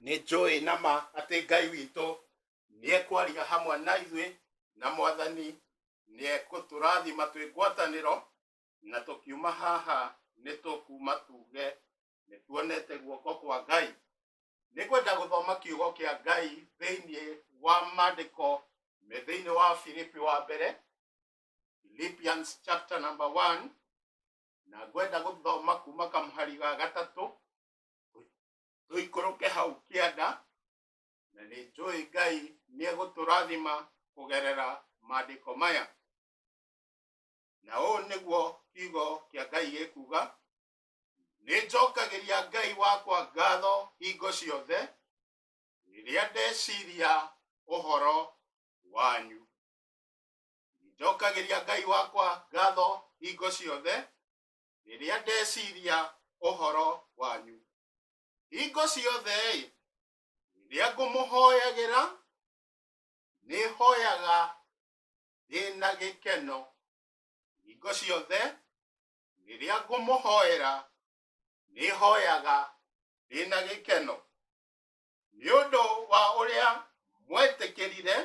Nĩ njũĩ nama atĩ Ngai witũ nĩ ekwaria hamwe na ithuĩ, na Mwathani nĩ egũtũrathima twĩ ngwatanĩro, na tũkiuma haha nĩ tũkuma tuge nĩ tuonete guoko kwa Ngai. Nĩ kwenda gũthoma kiugo kĩa Ngai thĩinĩ wa maandĩko me thĩinĩ wa Filipi wa mbere, Philippians chapter number 1, na ngwenda gũthoma kuma kamũhari ga gatatũ tũikũrũke hau kĩanda, na nĩ njũĩ Ngai nĩ egũtũrathima kũgerera maandĩko maya. Na ũũ nĩguo kiugo kĩa Ngai gĩkuga: nĩ njokagĩria Ngai wakwa ngatho hingo ciothe rĩrĩa ndeciria ũhoro wanyu. Njokagĩria Ngai wakwa ngatho hingo ciothe rĩrĩa ndeciria ũhoro wanyu. Hingo ciothe rĩrĩa ngũmũhoyagĩra nĩ hoyaga ndĩna gĩkeno. Hingo ciothe rĩrĩa ngũmũhoera nĩ hoyaga ndĩna gĩkeno, nĩ ũndũ wa ũrĩa mwetĩkĩrire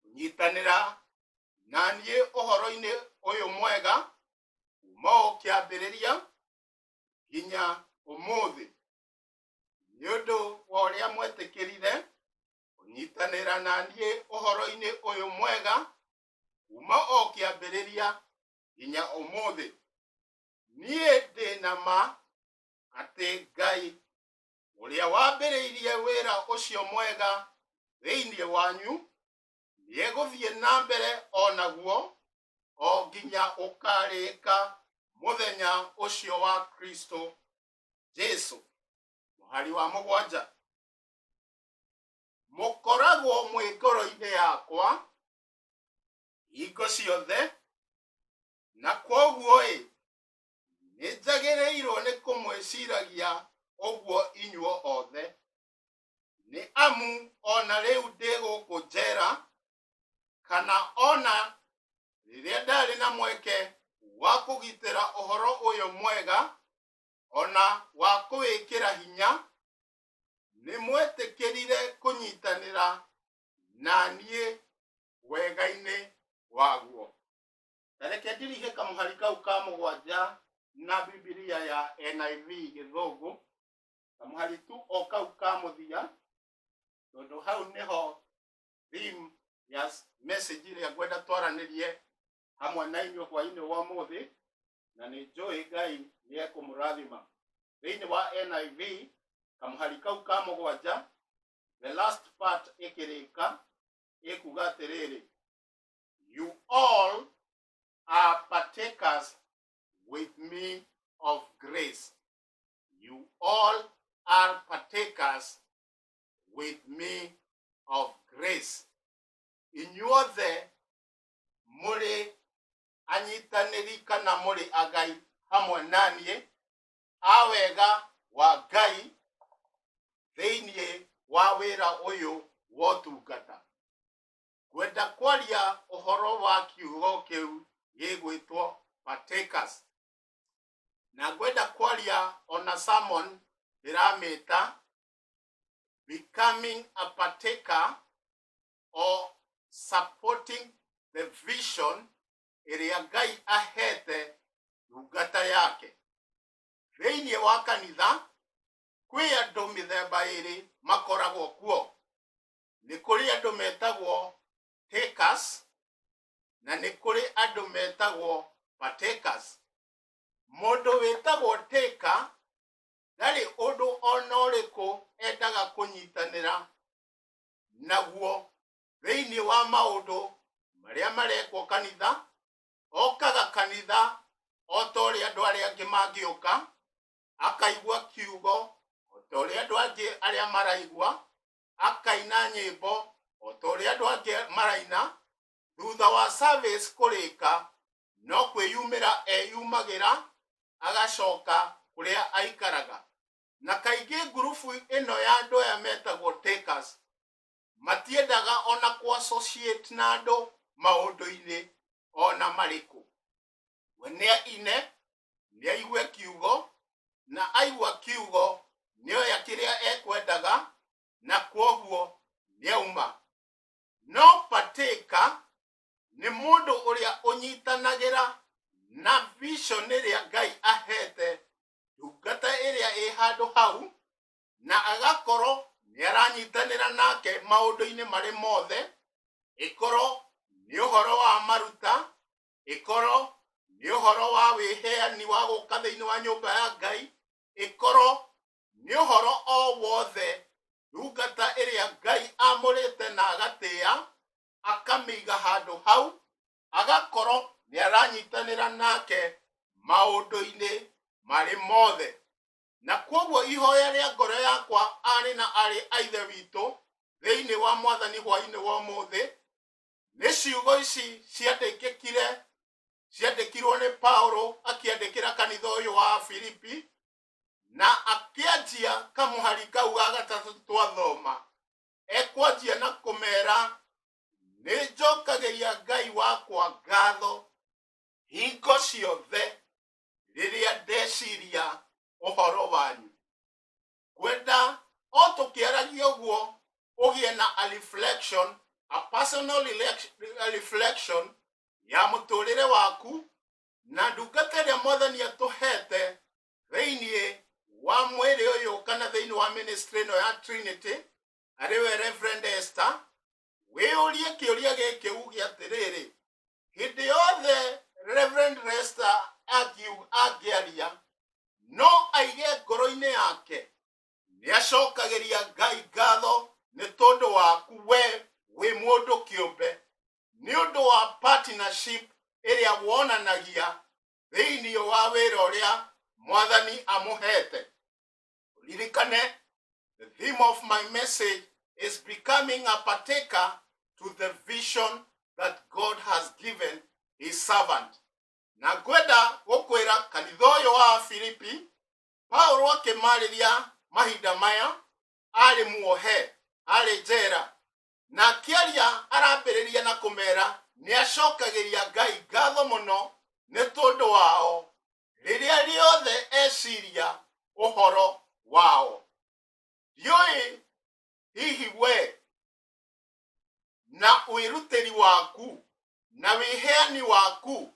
kũnyitanĩra na niĩ ũhoro-inĩ ũyũ mwega kuma o kĩambĩrĩria nginya ũmũthĩ. Nĩ ũndũ wa ũrĩa mwetĩkĩrire kũnyitanĩra na niĩ ũhoro-inĩ ũyũ mwega kuma o kĩambĩrĩria nginya ũmũthĩ. Niĩ ndĩna ma atĩ Ngai ũrĩa wambĩrĩirie wĩra ũcio mwega thĩinĩ wanyu nĩ egũthiĩ na mbere o naguo o nginya ũkarĩka mũthenya ũcio wa Kristo Jesũ. Mũhari wa mũgwanja: mũkoragwo mwĩ ngoro-inĩ yakwa hingo ciothe, na kwoguo nĩ njagĩrĩirwo nĩ kũmwĩciragia ũguo inyuo othe. Nĩ amu ona rĩu ndĩ gũkũ njera, kana ona rĩrĩa ndarĩ na mweke wa kũgitĩra ũhoro ũyũ mwega ona wa kũwĩkĩra hinya, nĩ mwetĩkĩrire kũnyitanĩra na niĩ wega-inĩ waguo. Tareke ndirige kamũhari kau ka mũgwanja na Biblia ya NIV gĩthũngũ, kamũhari tu o kau ka mũthia, tondũ hau nĩho theme ya message ĩrĩa ngwenda twaranĩrie hamwe na inyuĩ hwaĩ-inĩ wa ũmũthĩ, na nĩ njũĩ Ngai nĩ ekũmũrathima. Thĩinĩ wa NIV kamũhari kau ka mũgwanja, the last part ĩkĩrĩka ĩkuga atĩrĩrĩ: you all are partakers with me of grace. You all are partakers with me of grace. Inyuothe mũrĩ anyitanĩri kana mũrĩ agai hamwe naniĩ a wega wa Ngai thĩinĩ wa wĩra ũyũ wa ũtungata. Ngwenda kwaria ũhoro wa kiugo kĩu gĩgwĩtwo partakers, na ngwenda kwaria ona sermon ndĩramĩta becoming a partaker or supporting the vision ĩrĩa Ngai ahete ndungata yake. Thĩinĩ wa kanitha kwĩ andũ mĩthemba ĩrĩ makoragwo kuo. Nĩ kũrĩ andũ metagwo takers na nĩ kũrĩ andũ metagwo partakers. Mũndũ wĩtagwo taker ndarĩ ũndũ ona ũrĩkũ endaga kũnyitanĩra naguo thĩinĩ wa maũndũ marĩa marekwo kanitha. Okaga kanitha o ta ũrĩa andũ arĩa angĩ mangĩũka, akaigua kiugo o ta ũrĩa andũ angĩ arĩa maraigua, akaina nyĩmbo o ta ũrĩa andũ angĩ maraina. Thutha wa service kũrĩka no kwĩyumĩra eyumagĩra agacoka kũrĩa aikaraga. Na kaingĩ ngurubu ĩno ya andũ aya metagwo takers matiendaga ona kũ-associate na andũ maũndũ-inĩ ona marĩkũ. We nĩ aine, nĩ aigue kiugo, na aigua kiugo nioya kiria ekwendaga na kwoguo niauma. No partaker ni mundu uria unyitanagira na vision iria Ngai ahete ndungata iria i handu hau, na agakorwo niaranyitanira nake maundu-ini mari mothe, ikorwo ni uhoro wa maruta, ikorwo ni uhoro wa wiheani wa guka thiini wa nyumba ya Ngai, ikorwo ni uhoro o wothe ndungata iria Ngai amurite na agatia akamiga handu hau, agakorwo ni aranyitanira nake maundu-ini mari mothe. Na kwoguo ihoya ria ngoro yakwa ari na ari aithe witu thiini wa Mwathani hwaini wa umuthi ni ciugo ici ciandikirwo ni Paulo akiandikira kanitha uyu wa Filipi, na akianjia kamuhari kau ga gatatu twathoma, ekwanjia na kumera ni njokagiria Ngai wakwa ngatho hingo ciothe riria ndeciria uhoro wanyu. Kwenda o tukiaragia uguo ugie na a reflection, a personal reflection ya muturire waku na ndungata iria Mwathani atuhete thiini wa mwiri uyu kana thiini wa ministry no ya Trinity ariwe Reverend Esther. Wiurie kiuria giki ugie atiriri, hindi yothe Reverend Esther agiaria no aige ngoro-ini yake niacokagiria Ngai ngatho ni tondu waku we wi mundu kiumbe, ni undu wa partnership iria wonanagia thiini wa wira uria Mwathani amuhete. Ririkane, the theme of my message is becoming a partaker to the vision that God has given his servant. Na kwenda gukwira kanitha uyu wa Filipi, Paulo akimariria mahinda maya ari muohe, ari njera, na kiaria arambiriria na kumera ni acokagiria Ngai ngatho muno ni tondu wao riria riothe eciria uhoro wao. Ndioi hihi we na wiruteri waku na wiheani waku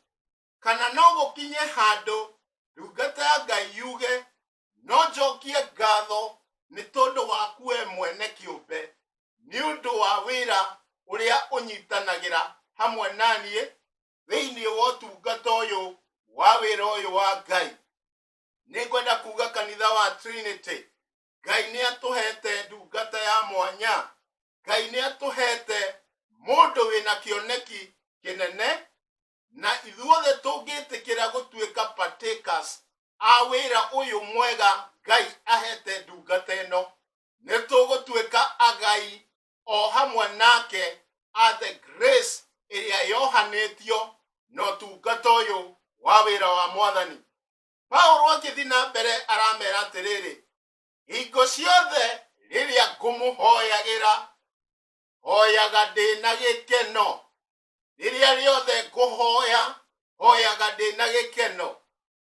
kana no gukinye handu ndungata ya Ngai yuge no njokie ngatho ni tondu waku we mwene kiumbe, ni undu wa wira uria unyitanagira hamwe nanie thiini wa tungata uyu wa wira uyu wa Ngai. Ni kwenda kuga kanitha wa Trinity, Ngai ni atuhete ndungata ya mwanya, Ngai ni atuhete mundu wina kioneki kinene, na ithuothe tungitikira gutuika partakers a wira uyu mwega Ngai ahete ndungata ino, ni tugutuika agai o hamwe nake a the grace iria yohanetio no tungata uyu wa wira wa Mwathani. Paulo akithi na mbere aramera atiriri, hingo ciothe riria ngumuhoyagira hoyaga ndina gikeno, riria riothe nguhoya hoyaga ndina gikeno.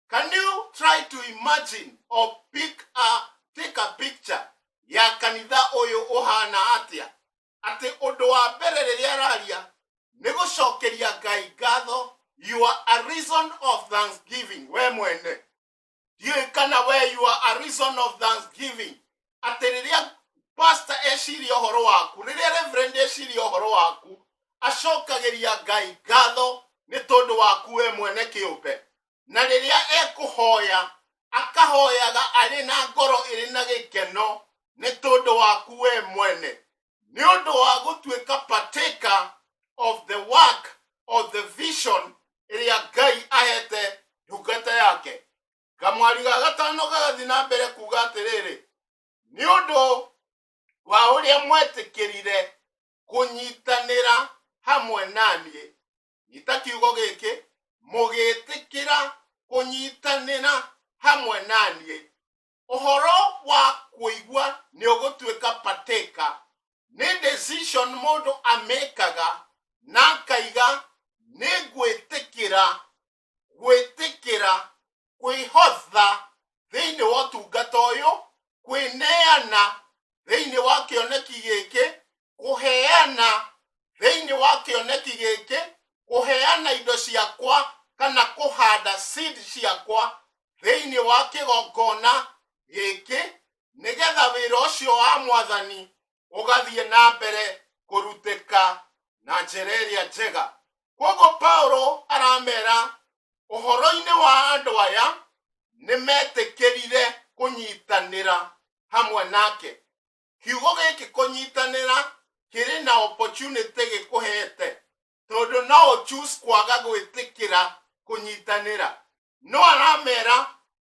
Can you try to imagine or take a picture ya kanitha uyu uhana atia? Ati undu wa mbere riria araria ni gucokeria Ngai ngatho. You are a reason of thanksgiving. We mwene diyo kana we you are a reason of thanksgiving. Ati riria pastor eciria uhoro waku, riria reverend eciria uhoro waku, acokagiria Ngai ngatho ni tondu waku we mwene kiumbe. Na riria ekuhoya akahoyaga ari na ngoro iri na gikeno ni tondu waku we mwene, ni undu wa gutuika partaker of the work of the vision iria Ngai ahete ndungata yake. Kamwari ga gatano gagathi na mbere kuga atiriri, ni undu wa uria mwetikirire kunyitanira hamwe nanie. Nyita kiugo giki, mugitikira kunyitanira hamwe nanie. Uhoro wa kuigua ni ugutuika partaker ni decision mundu amekaga na kaiga ni gwitikira kwihotha thiini wa tungata uyu kwineana thĩinĩ wa kĩoneki gĩkĩ, kũheana thĩinĩ wa kĩoneki gĩkĩ, kũheana indo ciakwa kana kũhanda seed ciakwa thĩinĩ wa kĩgongona gĩkĩ, nĩgetha wĩra ũcio wa Mwathani ũgathiĩ na mbere kũrutĩka na njĩra ĩrĩa njega. Koguo Paulo aramera ũhoro-inĩ wa andũ aya nĩmetĩkĩrire kũnyitanĩra hamwe nake. Kiugo gĩkĩ kũnyitanĩra kĩrĩ na opportunity gĩkũhete, tondũ no ũchoose kwaga gwĩtĩkĩra kũnyitanĩra. No aramera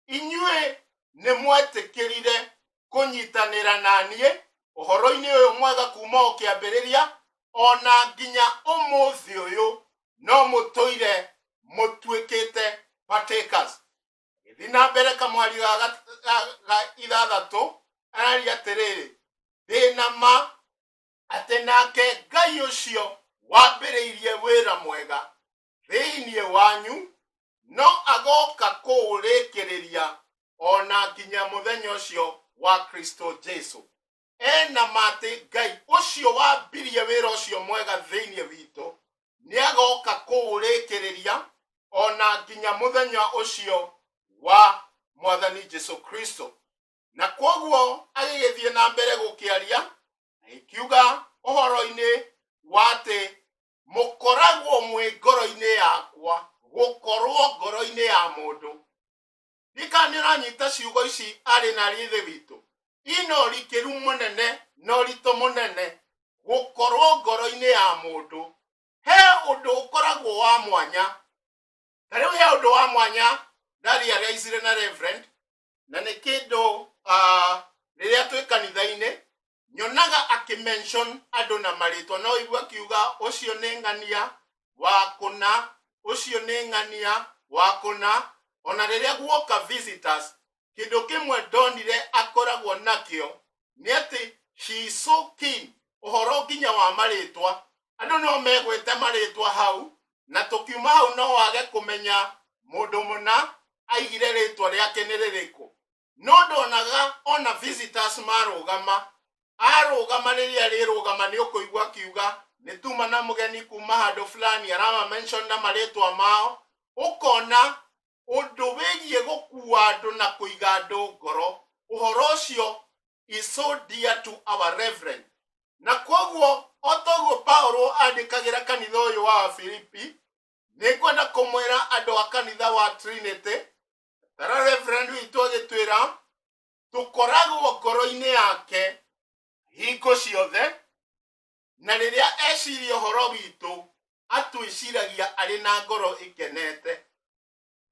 inyuĩ nĩmwetĩkĩrire kũnyitanĩra na niĩ ũhoro-inĩ ũyũ mwega kuma o kĩambĩrĩria, ona nginya ũmũthĩ ũyũ no mũtũire mũtuĩkĩte partakers. Gĩthiĩ na mbere kamwari ga ithathatũ araria atĩrĩrĩ, ndĩna ma atĩ nake Ngai ũcio wambĩrĩirie wĩra mwega thĩinĩ wanyu no agoka kũũrĩkĩrĩria ona nginya mũthenya ũcio wa Kristo Jesu. Ena ma atĩ Ngai ũcio wambirie wĩra ũcio mwega thĩinĩ witũ nĩagoka kũũrĩkĩrĩria ona nginya mũthenya ũcio wa Mwathani Jesu Kristo. Na koguo agĩgĩthiĩ na mbere gũkĩaria akiuga ũhoro-inĩ wa atĩ mũkoragwo mwĩ ngoro-inĩ yakwa, gũkorwo ngoro-inĩ ya mũndũ. Ndika nĩũranyita ciugo ici arĩ na rĩthĩ witũ. Ino ũrikĩru mũnene na ũritũ mũnene, gũkorwo ngoro-inĩ ya mũndũ. He ũndũ ũkoragwo wa mwanya. Ta rĩu he ũndũ wa mwanya ndariaraicire na Reverend, na nĩ kĩndũ rĩrĩa twĩ kanitha-inĩ nyonaga akĩmention andũ na marĩtwa. No igua kiuga ũcio nĩ ng'ania wa kũna, ũcio nĩ ng'ania wa kũna. Ona rĩrĩa guoka visitors, kĩndũ kĩmwe ndonire akoragwo nakĩo nĩ atĩ she is so keen ũhoro nginya wa marĩtwa. Andũ no megwĩte marĩtwa hau, na tũkiuma hau no wage kũmenya mũndũ mũna aigire rĩtwa rĩake nĩ rĩrĩkũ. No ndonaga ona visitors marũgama, arũgama rĩrĩa rĩrũgama nĩ ũkũigua kiuga nĩ tuma na mũgeni kuma handũ fulani, arama mention na marĩtwa mao. Ũkona ũndũ wĩgiĩ gũkua andũ na kũiga andũ ngoro, ũhoro ũcio is so dear to our Reverend. Na koguo otoguo Paulo andĩkagĩra kanitha ũyũ wa Filipi, nĩkwenda kũmwĩra andũ a kanitha wa Trinity, tara Reverend witũ agĩtwĩra tũkoragwo ngoro-inĩ yake hingo ciothe, na rĩrĩa eciria ũhoro witũ atwĩciragia arĩ na ngoro ĩkenete,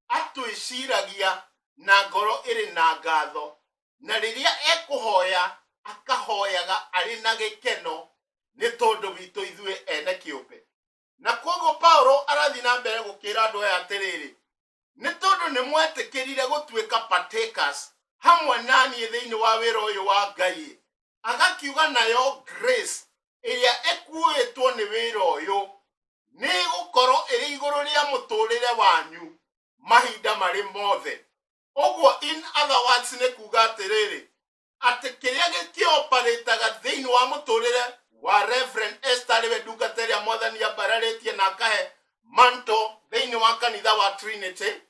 atwĩciragia na ngoro ĩrĩ na ngatho, na rĩrĩa ekũhoya akahoyaga arĩ na gĩkeno nĩ tondũ witũ ithuĩ ene kĩũmbe. Na koguo Paulo arathiĩ na mbere gũkĩra andũ aya atĩrĩrĩ, nĩ tondũ nĩ mwetĩkĩrire gũtuĩka partakers hamwe naniĩ thĩinĩ wa wĩra ũyũ wa Ngai, agakiuga nayo grace ĩrĩa ĩkuĩtwo nĩ wĩra ũyũ nĩ gũkorwo ĩrĩ igũrũ rĩa mũtũrĩre wanyu mahinda marĩ mothe. Ũguo in other words nĩ kuga atĩrĩrĩ, atĩ kĩrĩa gĩkĩoparĩtaga thĩinĩ wa mũtũrĩre wa Reverend Esther rĩwe ndungata ĩrĩa Mwathani ambararĩtie na akahe manto thĩinĩ wa kanitha wa Trinity,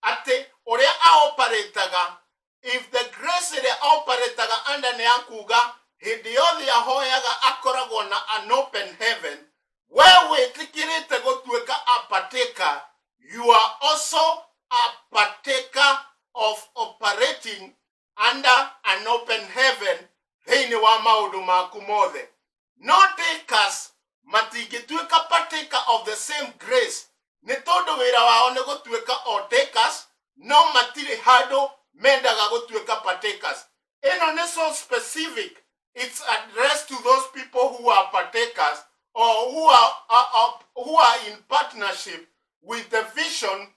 atĩ ũrĩa aoparĩtaga, if the grace ĩrĩa aoparĩtaga under nĩ akuga hĩndĩ yothe ahoyaga akoragwo na an open heaven, we wĩtĩkĩrĩte gũtuĩka a partaker, you are also a partaker of operating under an open heaven thĩinĩ wa maũndũ maku mothe. No takers matingĩtuĩka partaker of the same grace, nĩ tondũ wĩra wao nĩ gũtuĩka o takers, no matirĩ handũ mendaga gũtuĩka partakers. Ĩno nĩ so specific, it's addressed to those people who are partakers or who are in partnership with the vision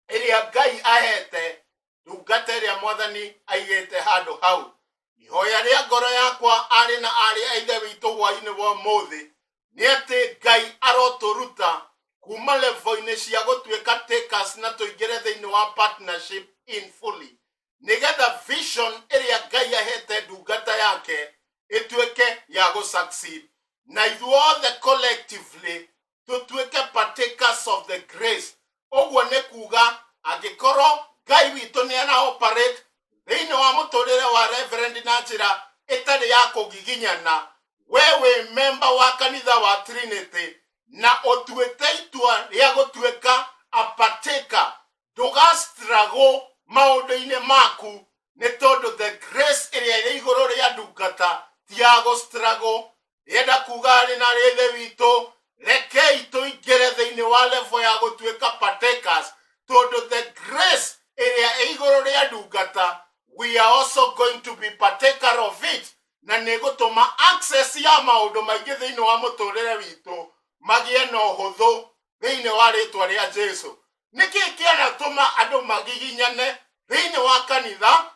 ĩrĩa Ngai ahete ndungata ĩrĩa Mwathani aigĩte handũ hau. Ihoya rĩa ngoro yakwa arĩ na arĩ a ithe witũ hwaĩ-inĩ wa ũmũthĩ nĩ atĩ Ngai arotũruta kuma level-inĩ cia gũtuĩka takers na tũingĩre thĩinĩ wa partnership in fully. nigetha vision ĩrĩa Ngai ahete ndungata yake ĩtuĩke ya succeed, na ithuothe collectively tũtuĩke partakers of the grace. Ũguo nĩ kuga angĩkorwo Ngai witũ nĩ ana operate thĩinĩ wa mũtũrĩre wa Reverend na njĩra ĩtarĩ ya kũgiginyana, wewe member wa kanitha wa Trinity na ũtuĩte itua rĩa gũtuĩka a partaker, ndũgastruggle maũndũ-inĩ maku, nĩ tondũ the grace ĩrĩa ĩrĩ igũrũ rĩa ndungata ti ya gũstruggle. Yenda kuga arĩ na rĩthe witũ, rekei tũingĩre thĩinĩ wa level ya gũtuĩka partakers, tondũ the grace ĩrĩa ĩ igũrũ rĩa ndungata, we are also going to be partaker of it, na nĩ gũtũma access ya maũndũ maingĩ thĩinĩ wa mũtũrĩre witũ magĩe na ũhũthũ thĩinĩ wa rĩtwa rĩa Jesũ. Nĩkĩ kĩanatũma andũ magiginyane thĩinĩ wa kanitha,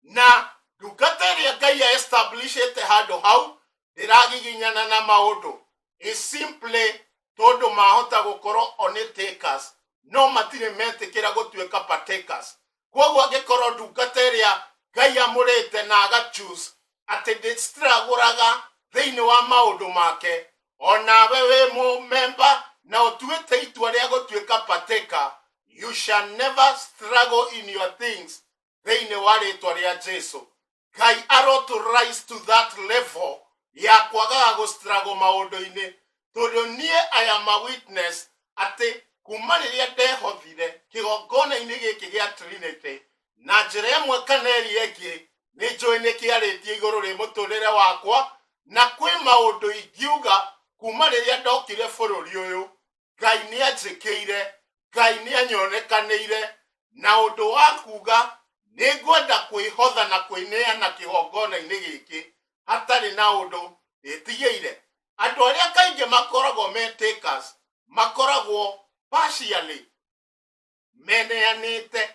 na ndungata ĩrĩa Ngai establishĩte handũ hau ndĩragiginyana na maũndũ? Is simply tondũ mahota gũkorwo only takers, no matirĩ metĩkĩra gũtuĩka partakers. Koguo angĩkorwo ndungata ĩrĩa Ngai amũrĩte na agachoose atĩ ndĩstruguraga thĩinĩ wa maũndũ make, onawe wĩ mũmemba na ũtuĩte itua rĩa gũtuĩka partaker, you shall never struggle in your things thĩinĩ wa rĩtwa rĩa Jesũ. Ngai rise to that level ya kwagaga gũstruggle maũndũ-inĩ, tondũ niĩ I am a witness atĩ kuma rĩrĩa ndehothire kĩgongona-inĩ gĩkĩ gĩa Trinity, na njĩra ĩmwe kana ĩrĩa ĩngĩ nĩ njũĩ nĩ kĩarĩtie igũrũ rĩ mũtũrĩre wakwa, na kwĩ maũndũ ingiuga kuma rĩrĩa ndokire bũrũri ũyũ, Ngai nĩ anjĩkĩire, Ngai nĩ anyonekanĩire, na ũndũ wa kuga nĩ ngwenda kwĩhotha na kwĩneana kĩgongona-inĩ gĩkĩ hatarĩ na ũndũ ĩtigĩire. Andũ arĩa kaingĩ makoragwo me takers makoragwo partially meneanĩte,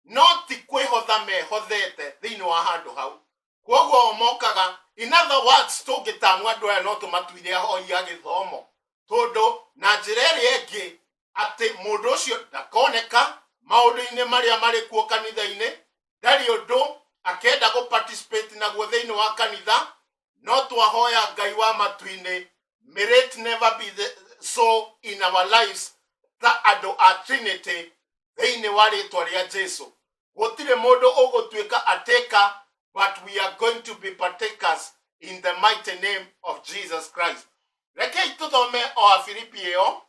no ti kwĩhotha mehothete thĩinĩ wa handũ hau. Koguo mokaga, in other words, tũngĩtamwa andũ aya no tũmatuire ahoi a gĩthomo, tondũ na njĩra ĩrĩa ĩngĩ atĩ mũndũ ũcio ndakoneka maũndũ-inĩ marĩa marĩ kuo kanitha-inĩ, ndarĩ ũndũ akenda participate naguo thĩinĩ wa kanitha. No twahoya Ngai wa matu-inĩ, may it never be so in our lives, ta andũ a Trinity thĩinĩ wa rĩtwa rĩa Jesũ. Gũtirĩ mũndũ ũgũtuĩka a taker, but we are going to be partakers in the mighty name of Jesus Christ. Rekei tũthome o Afilipi ĩyo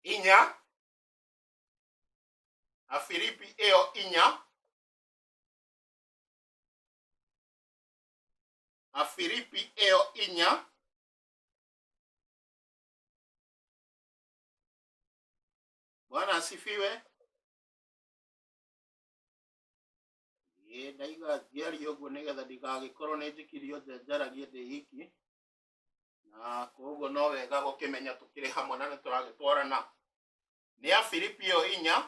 4, Afilipi ĩyo 4, Afilipi ĩyo 4, Bwana asifiwe. Ndaiga thiario ũguo nĩgetha ndigagĩkorwo nĩ njĩkirio njaragie ndĩ hiki, na koguo no wega gũkĩmenya tũkĩrĩ hamwe na nĩtũragĩtwarana. Nĩ Afilipi ĩyo 4,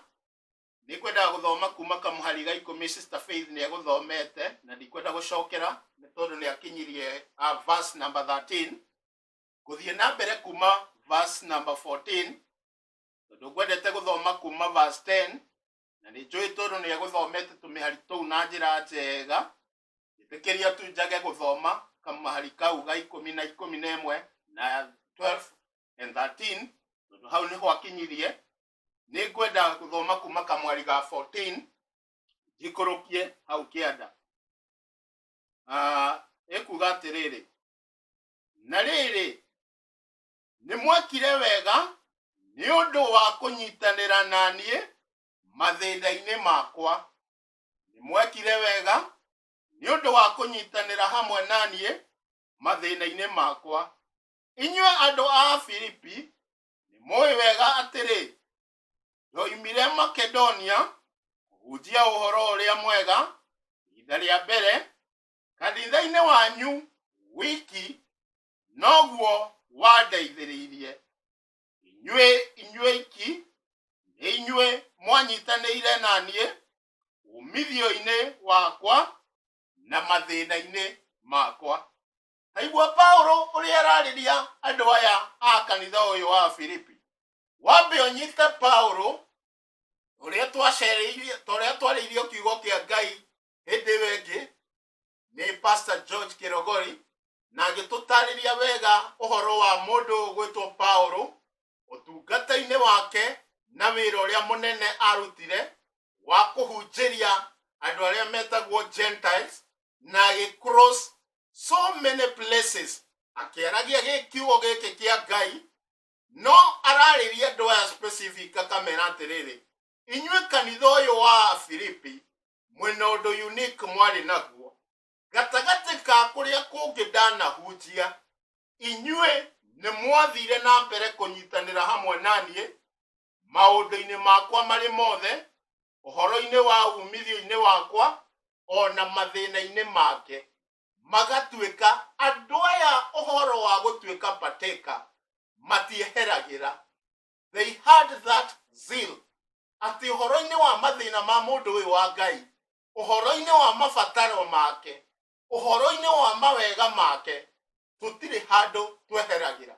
nĩ kwenda gũthoma kuma kamũhari ga 10. Sister Faith nĩ egũthomete na ndikwenda gũcokera nĩ tondũ nĩ akinyirie verse number 13, gũthiĩ na mbere kuma verse number 14, tondũ ngwendete gũthoma kuma verse 10, na nĩ njũĩ tondũ nĩ egũthomete tũmĩhari tũu na njĩra njega. Njĩtĩkĩria tu njage gũthoma kamũhari kau ga 10 na 11 na 12 and 13, tondũ hau nĩho akinyirie. Nĩ ngwenda gũthoma kuma kamũhari ga 14 njikũrũkie hau kĩanda. Ekuga atĩrĩrĩ, na rĩrĩ nĩ mwekire wega nĩ ũndũ wa kũnyitanĩra na niĩ mathĩna-inĩ makwa. Nĩ mwekire wega nĩ ũndũ wa kũnyitanĩra hamwe na niĩ mathĩna-inĩ makwa. Inyuĩ andũ a Filipi nĩ mũĩ wega atĩrĩ, ndoimire Makedonia kũhunjia ũhoro ũrĩa mwega ihinda rĩa mbere kanitha-inĩ wanyu wiki, noguo wandeithĩrĩirie. Inyuĩ iki nĩ inyuĩ mwanyitanĩire na niĩ umithio-inĩ wakwa na mathĩna-inĩ makwa. Aigua Paulo ũrĩa ararĩria andũ aya a kanitha ũyũ wa Filipi. Wambe ũnyite Paulo ũrĩa twarĩirio kiugo kĩa Ngai hĩndĩ wengĩ nĩ Pastor George Kirogori na agĩtũtarĩria wega ũhoro wa mũndũ gwĩtwo Paulo ũtungata-inĩ wake na wĩra ũrĩa mũnene arutire wa kũhunjĩria andũ arĩa metagwo Gentiles na agĩcross so many places akĩaragia gĩkiugo gĩkĩ kĩa Ngai no ararĩria andũ aya specific akamera atĩrĩrĩ inyuĩ kanitha ũyũ wa Filipi mwĩna ũndũ unique mwarĩ naguo gatagatĩ ka kũrĩa kũngĩ ndanahunjia inyuĩ nĩ mwathire na mbere kũnyitanĩra hamwe naniĩ maũndũ-inĩ makwa marĩ mothe ũhoro-inĩ wa umithio-inĩ wakwa ona mathĩna-inĩ make magatuĩka andũ aya ũhoro wa gũtuĩka partaker matieheragĩra. They had that zeal atĩ ũhoro-inĩ wa mathĩna ma mũndũ ũyũ wa Ngai ũhoro-inĩ wa mabataro make ũhoro-inĩ wa mawega make tũtirĩ handũ tweheragĩra.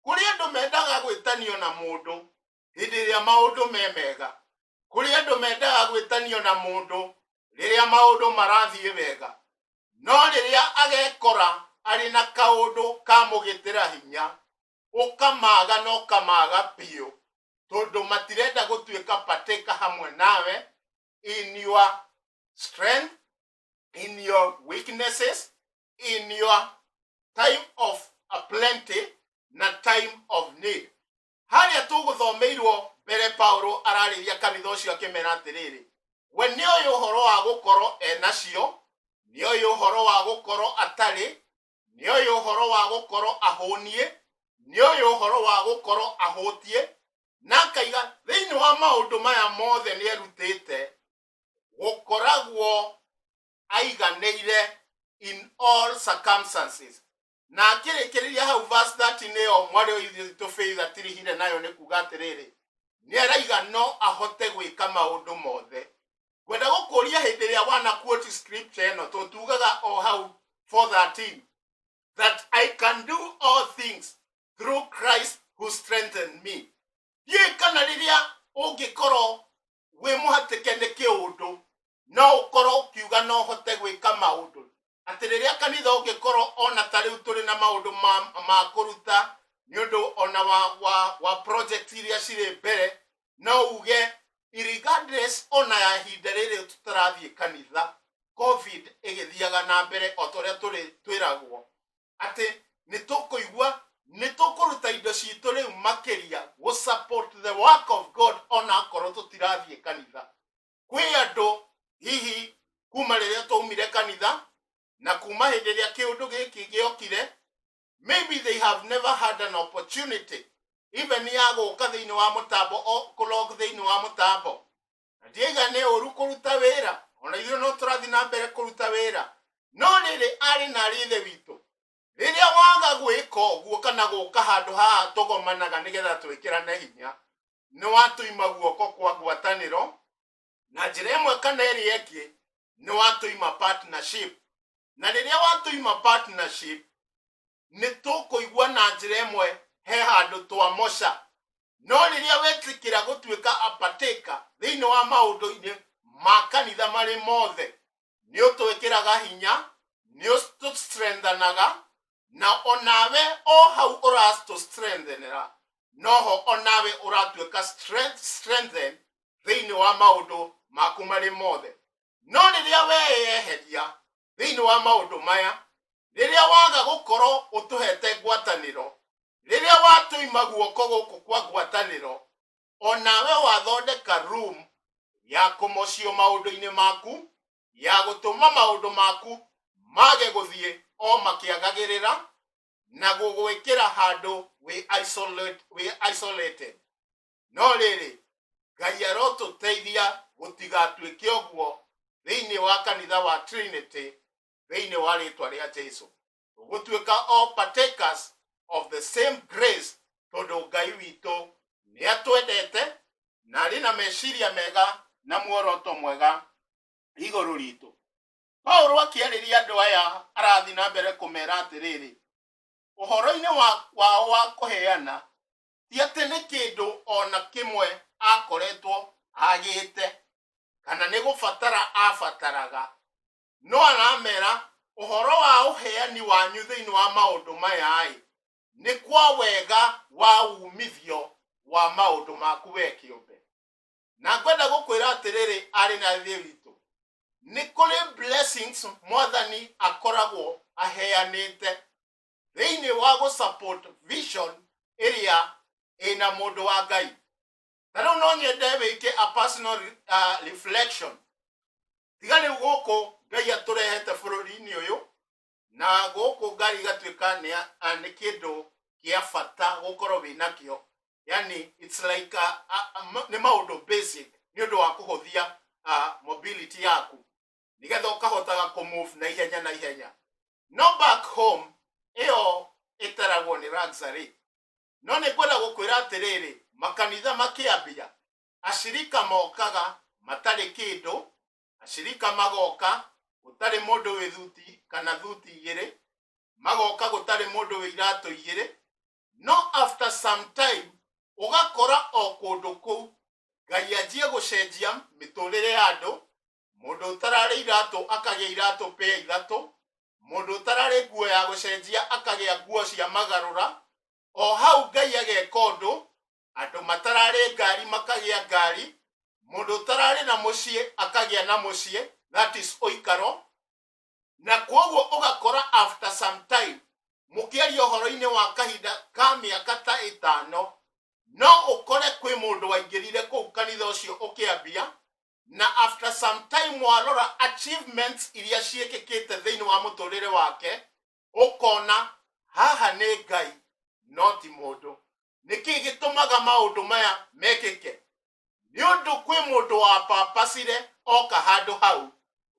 Kũrĩ andũ mendaga gwĩtanio na mũndũ hĩndĩ ĩrĩa maũndũ me mega, kũrĩ andũ mendaga gwĩtanio na mũndũ rĩrĩa maũndũ marathiĩ wega, no rĩrĩa agekora arĩ na kaũndũ kamũgĩtĩra hinya ũkamaga na ũkamaga piũ tondũ matirenda gũtuĩka partaker hamwe nawe in your strength, in your weaknesses, in your time of plenty na time of need. Harĩa tũgũthomeirwo mbere Paulo ararĩria kanitha ũcio akĩmera atĩrĩrĩ we nĩ ũyũ ũhoro wa gũkorwo enacio, nĩ ũyũ ũhoro wa gũkorwo atarĩ, nĩ ũyũ ũhoro wa gũkorwo ahũnie, nĩ ũyũ ũhoro wa gũkorwo ahũtie, na akaiga thĩinĩ wa maũndũ maya mothe nĩ erutĩte gũkoragwo aiganĩire in all circumstances. Na akĩrĩkĩrĩria hau verse 13 ĩyo mwarĩ ũithĩtwo faith atirihire nayo nĩ kuga atĩrĩrĩ nĩ araiga no ahote gwĩka maũndũ mothe. Kwenda gũkũria hĩndĩ ĩrĩa wana quote scripture ĩno tũtugaga o hau 4:13 that I can do all things through Christ who strengthened me. Ndiĩ kana rĩrĩa ũngĩkorwo wĩ mũhatĩke nĩ kĩũndũ no ũkorwo ũkiuga no hote gwĩka maũndũ. Atĩ rĩrĩa kanitha ũngĩkorwo ona ta rĩu tũrĩ na maũndũ ma kũruta nĩ ũndũ ona wa project iria cirĩ mbere no uge regardless ona ya ihinda rĩrĩ tũtarathiĩ kanitha COVID ĩgĩthiaga na mbere o torĩa twĩragwo atĩ nĩ tũkũigua nĩ tũkũruta indo citũ rĩu makĩria gũ support the work of God ona akorwo tũtirathiĩ kanitha. Kwĩ andũ hihi kuma rĩrĩa twaumire kanitha na kuma hĩndĩ ĩrĩa kĩũndũ gĩkĩ gĩokire maybe they have never had an opportunity even ya gũka thĩinĩ wa mũtambo o kũlog thĩinĩ wa mũtambo. Na ndiaiga nĩ ũru kũruta wĩra ona ithuĩ no tũrathiĩ na mbere kũruta wĩra no rĩrĩ arĩ na ithe witũ rĩrĩa waga gwĩka ũguo kana gũka handũ haha tũgomanaga nĩgetha twĩkĩrane hinya nĩ watũima guoko kwa ngwatanĩro na njĩra ĩmwe kana ĩrĩa ĩngĩ nĩ watũima partnership. Na rĩrĩa watũima partnership nĩ tũkũigua na njĩra ĩmwe he handũ twamoca no rĩrĩa wetĩkĩra gũtuĩka a partaker thĩinĩ wa maũndũ-inĩ ma kanitha marĩ mothe nĩ ũtwĩkĩraga hinya nĩ ũtũstrengthanaga na onawe o hau ũratũstrengthenera noho onawe ũratuĩka strengthen thĩinĩ wa maũndũ maku marĩ mothe. No rĩrĩa weyeheria thĩinĩ wa maũndũ maya rĩrĩa waga gũkorwo ũtũhete ngwatanĩro rĩrĩa watũima guoko gũkũ kwa ngwatanĩro onawe wathondeka room ya kũmocio maũndũ-inĩ maku ya gũtũma maũndũ maku mage gũthiĩ o makĩagagĩrĩra na gũgwĩkĩra handũ wĩ isolated. No rĩrĩ Ngai arotũteithia gũtigatuĩke ũguo thĩinĩ wa kanitha wa Trinity thĩinĩ wa rĩtwa rĩa Jesũ gũtuĩka all partakers of the same grace tondũ Ngai witũ nĩ atwendete na arĩ na meciria mega na muoroto mwega igũrũ ritũ. Paulo akĩarĩria andũ aya arathiĩ na mbere kũmera atĩrĩrĩ ũhoro-inĩ wao wa kũheana ti atĩ nĩ kĩndũ ona kĩmwe akoretwo agĩte kana nĩ gũbatara abataraga no aramera uhoro wa uheani wanyu thiini wa maundu maya ni kwa wega wa umithio wa maundu maku we kiumbe. Na ngwenda gukwira atiriri ari na thie witu ni kuri blessings mwathani akoragwo aheanite thiini wa gu support vision area ina mundu wa Ngai. Na no nyende wike a personal reflection. Tigani guku Ngai aturehete bururi-ini uyu na guku Ngai gatuika ni kindu kia bata gukorwo winakio. Yani it's like ni maundu basic ni undu wa kuhuthia mobility yaku nigetha ukahotaga ku move na ihenya. No back home iyo itaragwo ni luxury. No ni kwenda gukwira atiriri makanitha makiambia ashirika mokaga matari kindu, ashirika magoka gutari mundu wi thuti kana thuti igiri, magoka gutari mundu wi iratu igiri. No after some time ugakora o kundu ku Ngai anjie gucenjia miturire ya andu. Mundu utarari iratu akagia iratu pe iratu, mundu utarari nguo ya gucenjia akagia nguo cia magarura. O hau Ngai ageka undu andu matarari ngari makagia ngari, mundu utarari na mucie akagia na mucie, that is oikaro. Na kwoguo ugakora after some time mukiaria uhoro-ini wa kahinda ka miaka ta 5 no ukore kwi mundu waingirire ku kanitha ucio ukiambia, na after some time warora achievements iria ciekekete thiini wa muturire wake ukona haha ni Ngai not mundu. Niki gitumaga maundu maya mekeke ni undu kwi mundu wa papasire oka handu hau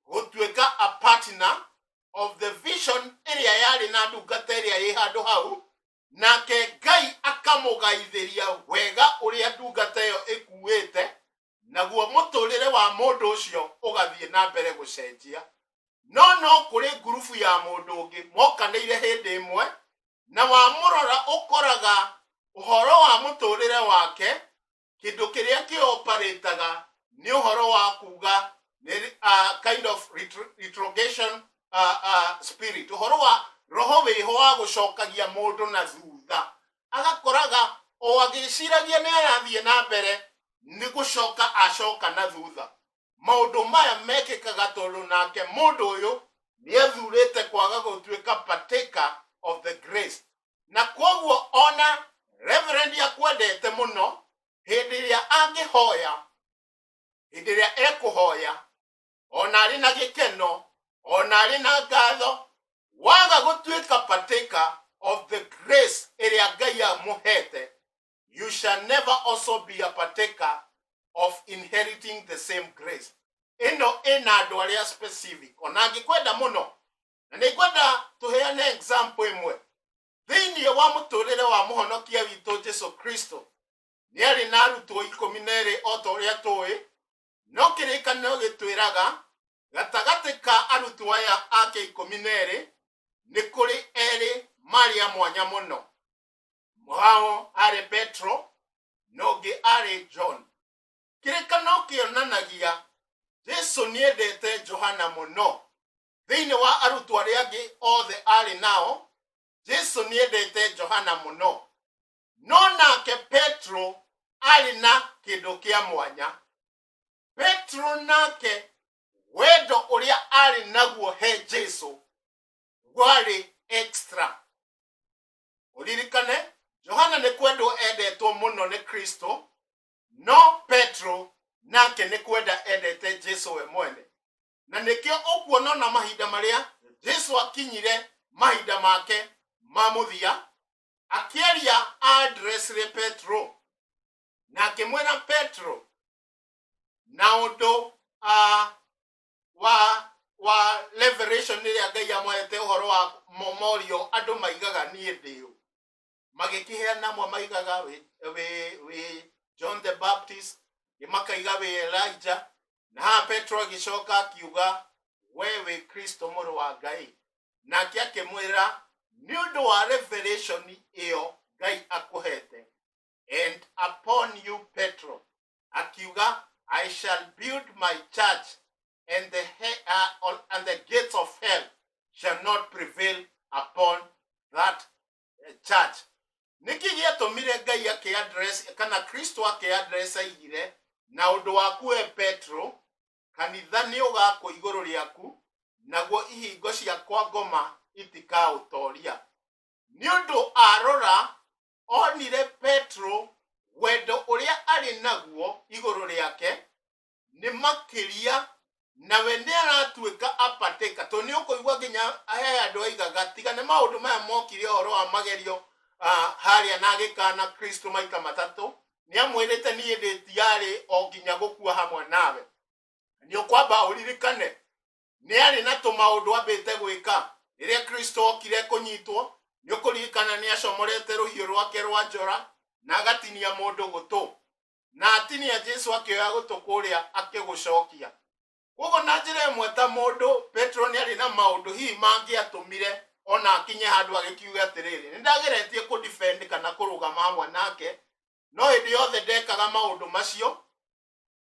gutuika a partner of the vision area yari na ndungata area yi handu hau, nake Ngai akamugaithiria wega uria ndungata iyo ikuite, naguo muturire wa mundu ucio ugathie na mbere gucenjia. No kuri gurufu ya mundu ungi mokanire hindi imwe na wamurora ukoraga uhoro wa muturire wake kindu kiria kioperataga ni uhoro wa kuga kind of retrogression spirit, uhoro wa roho wiho wa gucokagia mundu na thutha. Agakoraga o agiciragia ni arathie na mbere ni gucoka acoka na thutha. Maundu maya mekikaga tondu nake mundu uyu ni athurite kwaga gutuika partaker of the grace. Na kwoguo ona reverend akwendete muno hindi iria angihoya, hindi iria ekuhoya, ona ari na gikeno, ona ari na ngatho, waga gutuika partaker of the grace iria Ngai amuhete, you shall never also be a partaker of inheriting the same grace. Ino ina andu aria specific. Ona angikwenda muno na nikwenda tuheane example imwe thiini wa muturire wa muhonokia witu Jesu Kristo. Ni ari na arutwo 12 o ta uria tui, no kirikaniro gitwiraga gatagati ka arutwo aya ake 12 ni kuri eri Maria mwanya muno. Mwao ari Petro, nogi ari John. Kirikaniro kionanagia Jesu niendete Johana muno. Thiini wa arutwo aria angi othe ari nao, Jesu niendete Johana muno. No nake Petro ari na kindu kia mwanya. Petro nake wendo uria ari naguo he Jesu wari extra. Uririkane Johana ni kwendo endetwo muno ni Kristo, no Petro nake ni kwenda endete Jesu we mwene. Na nikio ukuona na mahinda maria Jesu akinyire mahinda make mamuthia, akiaria address re Petro na akimwira Petro na undu wa revelation iria Ngai amwete uhoro wa momorio andu maigaga nie ndiu, magikiheana mwa maigaga we John the Baptist, imakaiga we Elijah, na Petro agicoka akiuga wewe Kristo muru wa Ngai. Na akimwira ni undu wa revelation iyo Ngai akuhete, and upon you Petro, akiuga I shall build my church and and the gates of hell shall not prevail upon that church. Niki giatumire Ngai address kana Kristo address igire na undu waku Petro, kanitha ni ugakwo iguru riaku naguo ihingo cia kwa ngoma itika utoria. Ni undu arora onire Petro wendo uria ari naguo iguru riake ni makiria na wende aratuika apateka to ni ukuigwa ginya aya andu aigaga tiga ne maundu maya mokire oro wa magerio haria na gikana Kristo maika matatu ni amwirite ni ndetiari o ginya gukua hamwe nawe. Ni ukwamba uririkane ni ari na to maundu abete gwika iria Kristo okire kunyitwo. Ni ukuririkana ni acomorete ruhiu rwake rwa njora na agatinia mundu gutu na atinia Jesu akioya gutu kuria akigucokia. Kogo na njira imwe ta mundu Petro ni ari na maundu hi mangi atumire ona akinye handu agikiuga atiriri ni ndageretie ku defend kana kurugama hamwe nake no hindi yothe ndekaga maundu macio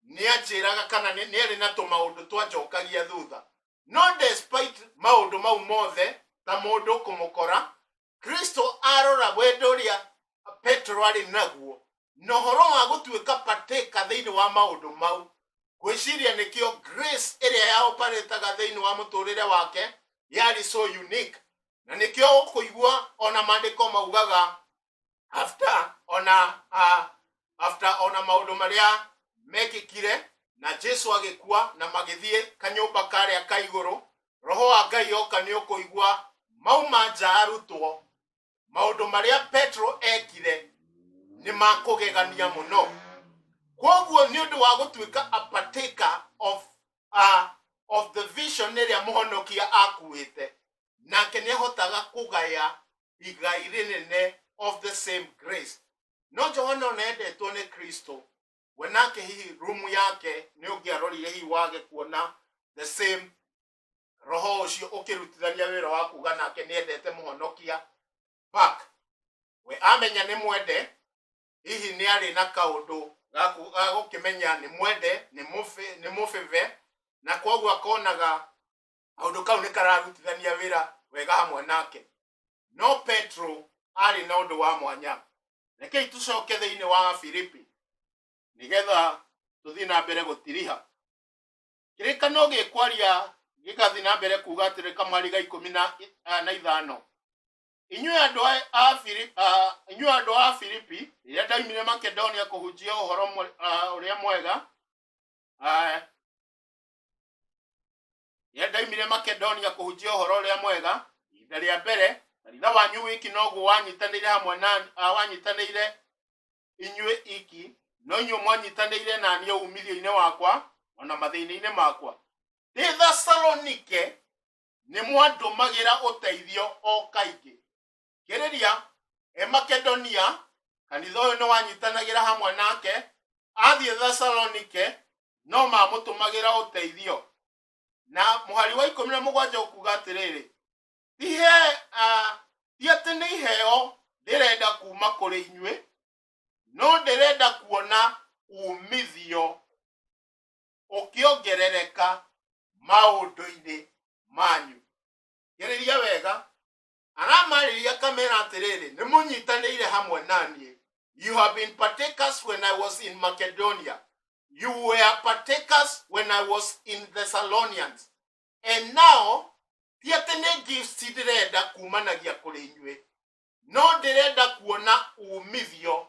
ni anjiraga kana ni ari na to maundu twanjokagia thutha. No despite maundu mau mothe ta mundu kumukora Kristo arora wendo ria Petro ari naguo nohoro wa gutuika pateka thiini wa maundu mau gwiciria nikio grace area ya operataga thiini wa muturire wake yari so unique na nikio kuigua ona mandiko maugaga after ona maundu maria mekikire na Jesu agikua na magithie kanyumba karia kaiguru roho wa Ngai oka ni ukuigua mauma nja arutwo maundu maria Petro ekire ni makugegania muno. Koguo ni undu wa gutuika a partaker of the vision ria muhonokia akuite nake ni ahotaga kugaya igai rinene of the same grace. No Johana nendetwo ni Kristo wenake hihi room yake ni ungiarorire hi wage kuona the same roho ucio ukirutithania wira wa kuga nake ni endete muhonokia back we amenya ni mwende hihi ni ari na kaundu gukimenya ni mwende ni mufeve na koguo akonaga kaundu kau ni kararutithania wira wega hamwe nake. No Petro ari na undu wa mwanya. Rekei tucoke thiini wa Filipi nigetha tuthii na mbere gutiriha kirikano gikwaria gikathi na mbere kuga atire kamari ga 15 inyuĩ andũ a Filipi rĩrĩa ndaimire Makedonia kũhunjia ũhoro ũrĩa mwega ihinda rĩa mbere kanitha wanyu wiki noguo wanyitanĩire hamwe na wanyitanĩire inyuĩ iki no inyuĩ mwanyitanĩire na niĩ umithio-inĩ wakwa ona mathĩna-inĩ makwa. Thessalonike nĩ mwandũmagĩra ũteithio o kaingĩ. Kĩrĩria Makedonia kanitha ũyũ nĩ wanyitanagĩra hamwe nake athiĩ Thessalonike no mamũtũmagĩra ũteithio. Na mũhari wa 17 ukuga atĩrĩrĩ ti atĩ nĩ iheo ndĩrenda kuma kũrĩ inyuĩ no ndĩrenda kuona umithio ũkĩongerereka maũndũ-inĩ manyu. Kĩrĩria wega aramariria kamera atĩrĩrĩ nĩ mũnyitanĩire hamwe naniĩ. You have been partakers when I was in Macedonia. You were partakers when I was in Thessalonians. And now ti atĩ nĩ gifts ndĩrenda kumanagia kũrĩ inyuĩ no ndĩrenda kuona umithio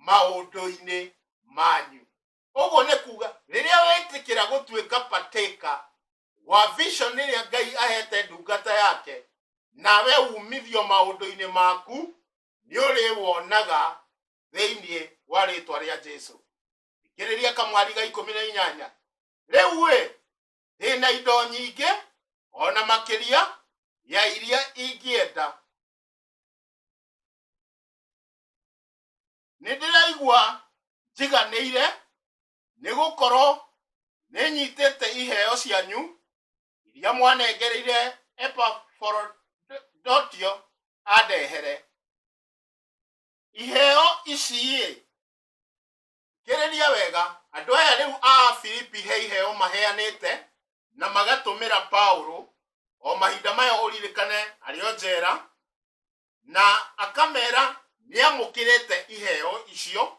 maũndũ-inĩ manyu. Ũguo nĩ kuga rĩrĩa wetĩkĩra gũtuĩka partaker wa vision ĩrĩa Ngai ahete ndungata yake nawe umithio maũndũ-inĩ maku nĩ ũrĩwonaga thĩinĩ wa rĩtwa rĩa Jesu. Kĩrĩria kamwari ga 18 rĩu ndĩna indo nyingĩ ona makĩria ya iria ingĩenda. Nĩ ndĩraigua njiganĩire nĩ gũkorwo nĩ nyitĩte iheo cianyu iria mwanengereire Epafroditio andehere. Iheo ici kĩrĩria wega andũ aya rĩu a Filipi he iheo maheanĩte na magatumira Paulo o mahinda maya uririkane ario njera, na akamera niamukirete iheo icio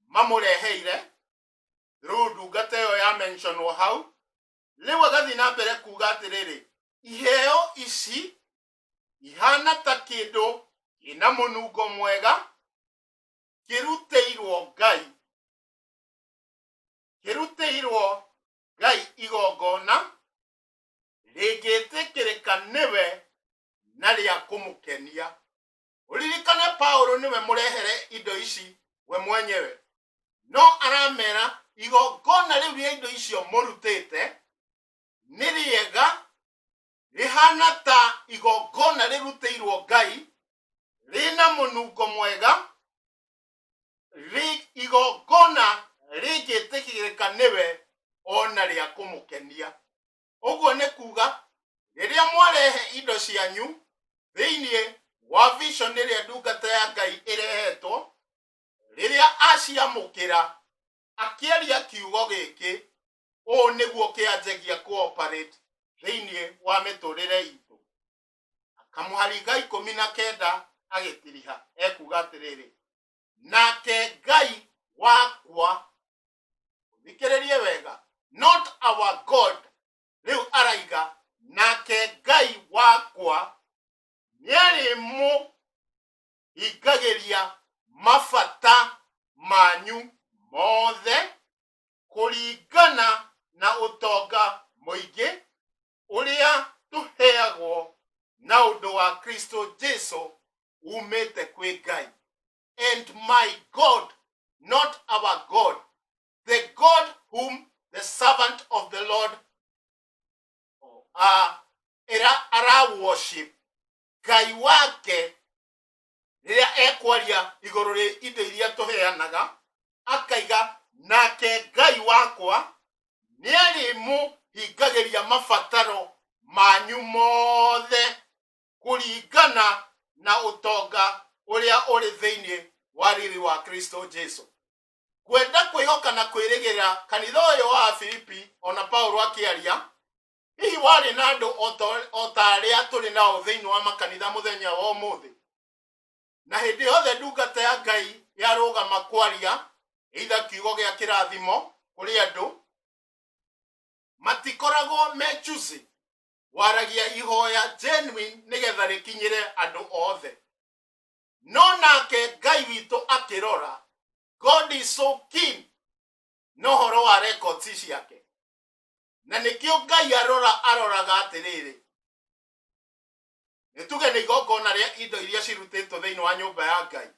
mamureheire through ndungata ĩyo ya mention hau. Rĩu agathi na mbere kuga atiriri, iheo ici ihana ta kĩndũ ina mũnungo mwega kĩrutĩirwo Ngai igongona rĩngĩtĩkĩrĩka nĩwe na rĩa kũmũkenia. Uririkane Paulo niwe mũrehere indo ici we mwenyewe, no aramera igongona rĩu rĩa indo icio mũrutĩte nĩ rĩega, rĩhana ta igongona rĩrutĩirwo Ngai, rĩna mũnungo mwega, igongona rĩngĩtĩkĩrĩka nĩwe ona rĩa kũmũkenia. Ũguo nĩ kuga rĩrĩa mwarehe indo cianyu thĩinĩ wa vision ĩrĩa ndungata ya Ngai ĩrehetwo, rĩrĩa aciamũkĩra akĩaria kiugo gĩkĩ, ũũ nĩguo kĩanjagia kũoperate thĩinĩ wa mĩtũrĩre itũ. Akamuharinga 19 agĩtiriha ekuga atĩrĩrĩ, nake Ngai wakwa, thikĩrĩrie wega, not our God. Rĩu araiga nake Ngai wakwa nĩarĩmũhingagĩria mabata manyu mothe kũringana na ũtonga mũingĩ ũrĩa tũheagwo na ũndũ wa Kristo Jesu umĩte kwĩ Ngai. And my God, not our God, the God whom the servant of the Lord worship, Ngai wake rĩrĩa ekwaria igũrũ rĩa indo iria tũheanaga, akaiga nake Ngai wakwa nĩarĩmũhingagĩria mabataro manyu mothe kũringana na ũtonga ũrĩa ũrĩ thĩinĩ wa riri wa Kristo Jesu. Kwenda kwĩhoka na kwĩrĩgĩra kanitha ũyũ wa Filipi ona Paulo akĩaria, hihi warĩ na andũ o ta arĩa tũrĩ nao thĩinĩ wa makanitha mũthenya wa ũmũthĩ? Na hĩndĩ yothe ndungata ya Ngai yarũgama kwaria either kiugo gĩa kĩrathimo kũrĩ andũ, matikoragwo me choosy, waragia ihoya genuine nĩgetha rĩkinyĩre andũ othe. No nake Ngai witũ akĩrora, God is so keen no horo wa records ciake, na nĩkĩo Ngai aroraga atĩrĩrĩ, nĩtuge nĩ igongona rĩa indo iria cirutĩtwo thĩinĩ wa nyũmba ya Ngai,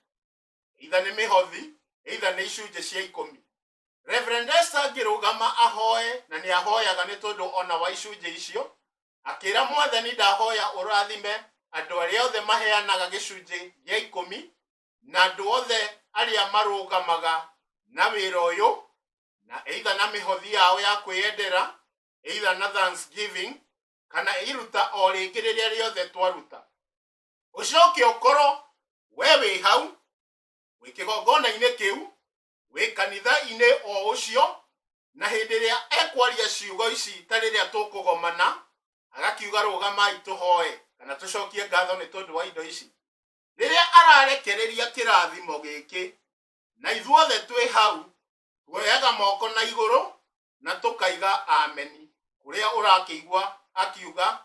either nĩ mĩhothi, either nĩ icunjĩ cia 10. Reverend Esther ngĩrũgama ahoe, na nĩ ahoyaga nĩ tondũ ona wa icunjĩ icio, akĩra Mwathani ndahoya ũrathime andũ arĩa othe maheanaga gĩcunjĩ gĩa 10, na andũ othe arĩa marũgamaga na wĩra ũyũ, na either na mĩhothi yao ya kwĩyendera, either na thanksgiving, kana iruta o rĩngĩ rĩrĩa rĩothe twaruta. Ũcoke ũkorwo we wĩ hau, wĩ kĩgongona-inĩ kĩu, wĩ kanitha-inĩ o ũcio, na hĩndĩ ĩrĩa ekwaria ciugo ici ta rĩrĩa tũkũgomana, agakiuga rũgamai tũhoe kana tũcokie ngatho nĩ tondũ wa indo ici. Rĩrĩa ararekereria kĩrathimo gĩkĩ, na ithuothe twĩ hau, tuoyaga moko na igũrũ na tũkaiga ameni. Kũrĩa ũrakĩigua akiuga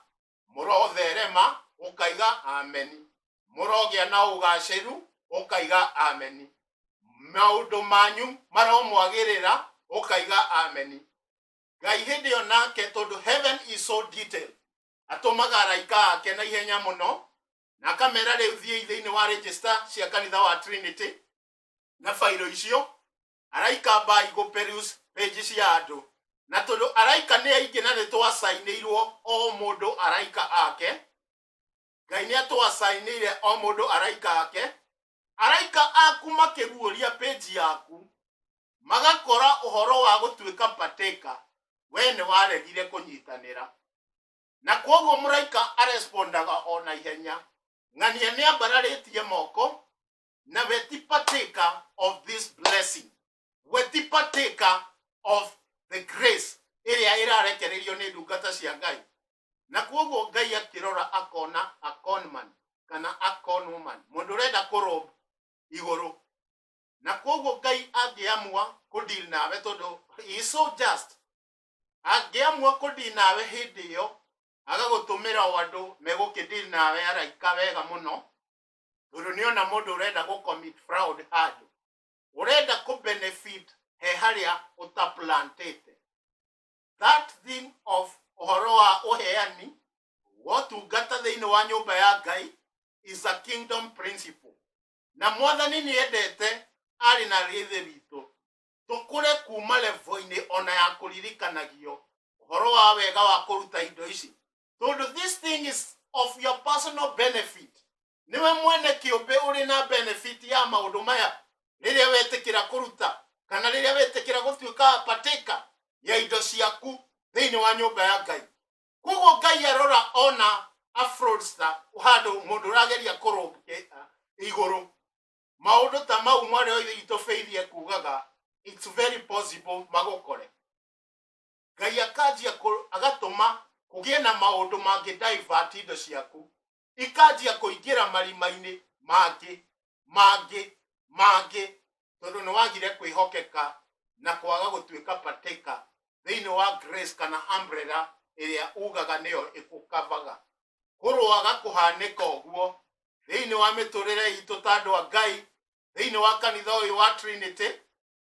mũrotherema, ũkaiga ameni. Mũrogĩa na ũgacĩru, ũkaiga ameni. Maũndũ manyu maromwagĩrĩra, ũkaiga ameni. Ngai hĩndĩ ĩyo nake tondũ heaven is so detailed, atũmaga araika ake na ihenya mũno, na akamera rĩu thiĩ thĩinĩ wa register cia kanitha wa Trinity, na failo icio araika baigũ peruse page cia andũ, na tondũ araika nĩ aingĩ na nĩ twasainĩirwo o mũndũ araika ake, Ngai nĩ atwasainĩire o mũndũ araika ake, araika aku makĩguũria page yaku, magakora ũhoro wa gũtuĩka partaker, we nĩ waregire kũnyitanĩra. Na kwoguo mũraika arespondaga ona ihenya, ng'ania nĩ ambararĩtie moko, na we ti partaker of this blessing, we ti partaker of the grace ĩrĩa ĩrarekererio nĩ ndungata cia Ngai. Na kuoguo Ngai akirora akona a conman kana a conwoman, mundu urenda kurob iguru. Na kuoguo Ngai angiamua kudeal nawe tondu he is so just. Angiamua kudeal nawe hindi iyo agagutumira andu megukideal nawe araika wega muno. Tondu niona mundu urenda gucommit fraud handu, urenda kubenefit he haria utaplantete. That thing of uhoro wa uheani wotungata thiini wa nyumba ya Ngai is a kingdom principle. Na mwathani ni endete ari na rithi ritu tukure kuma level-ini ona ya kuririkanagio uhoro wa wega wa kuruta indo ici. Tondu this thing is of your personal benefit. Niwe mwene kiumbe uri na benefit ya maundu maya riria wetikira kuruta kana riria wetikira gutuika patika ya indo ciaku thiini wa nyumba ya Ngai. Kuguo Ngai arora ona a fraudster handu mundu rageria kurunge iguru. Maundu ta mau mwari itofeithie kugaga it's very possible magukore. Ngai akanjia agatuma kugie na maundu mangi divert indo ciaku, ikanjia kuingira marima-ini mangi tondu ni wagire kwihokeka na kwaga gutuika pateka thiini wa grace kana umbrella iria ugaga niyo ikukavaga. Kurwaga kuhanika uguo thiini wa miturire itu tandu wa Ngai, thiini wa kanitha uyu wa Trinity,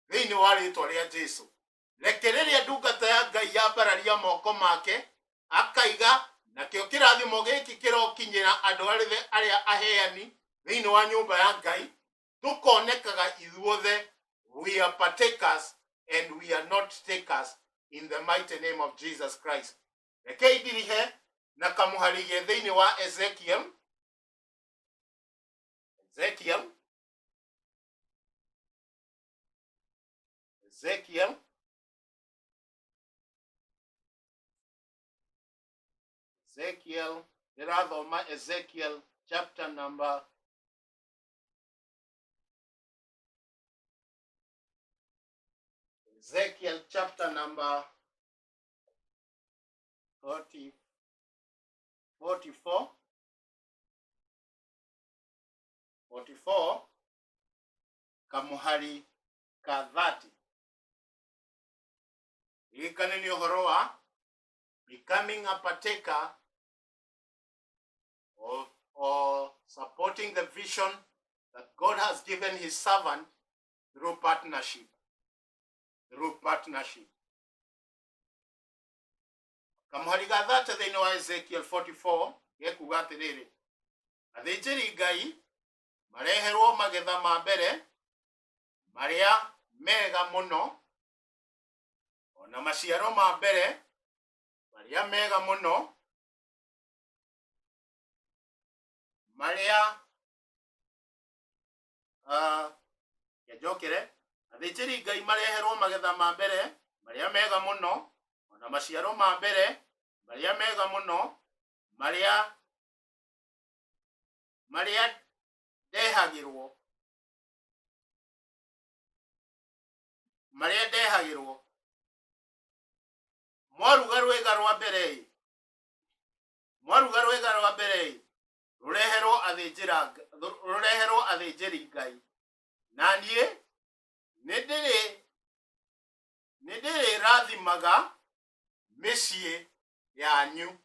thiini wa ritwa ria Jesu. Rekereria ndungata ya Ngai yambararia moko make akaiga nakio kirathimo giki kirokinyira andu aria aheani thiini wa nyumba ya Ngai, tukonekaga ithuothe we are partakers and we are not takers in the mighty name of Jesus Christ. Rekei ndirihe na kamuharigie thiini wa Ezekiel nirathoma Ezekiel chapter number 44 kamuhari ka 30. Ikane ni uhoro wa becoming a partaker or supporting the vision that God has given his servant through partnership. Kamuhari ka 30 thiini wa Ezekiel 44 gekuga atiriri, athinjiri Ngai mareherwo magetha ma mbere maria mega muno, ona maciaro ma mbere maria mega muno maria yajokere. Athinjiri Ngai mareherwo magetha ma mbere maria mega muno, ona maciaro ma mbere maria mega muno maria ndehagirwo mwaruga rwega rwa mbere rureherwo athinjiri Ngai. Na niĩ nindiri rathimaga mĩciĩ yanyu.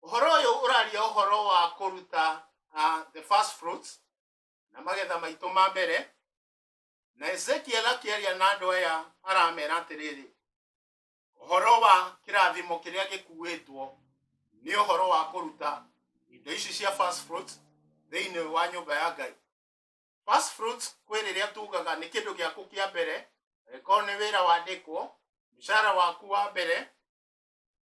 Uhoro uyu uraria uhoro wa kuruta the first fruits na magetha maitu ma mbere. Na Ezekiel akiaria na andu aya aramera atiriri, uhoro wa kirathimo kiria gikuitwo ni uhoro wa kuruta indo ici cia first fruits thiini wa nyumba ya Ngai. First fruits kwiriria tugaga ni kindu giaku kia mbere, reko ni wira wandikwo, mshahara waku wa mbere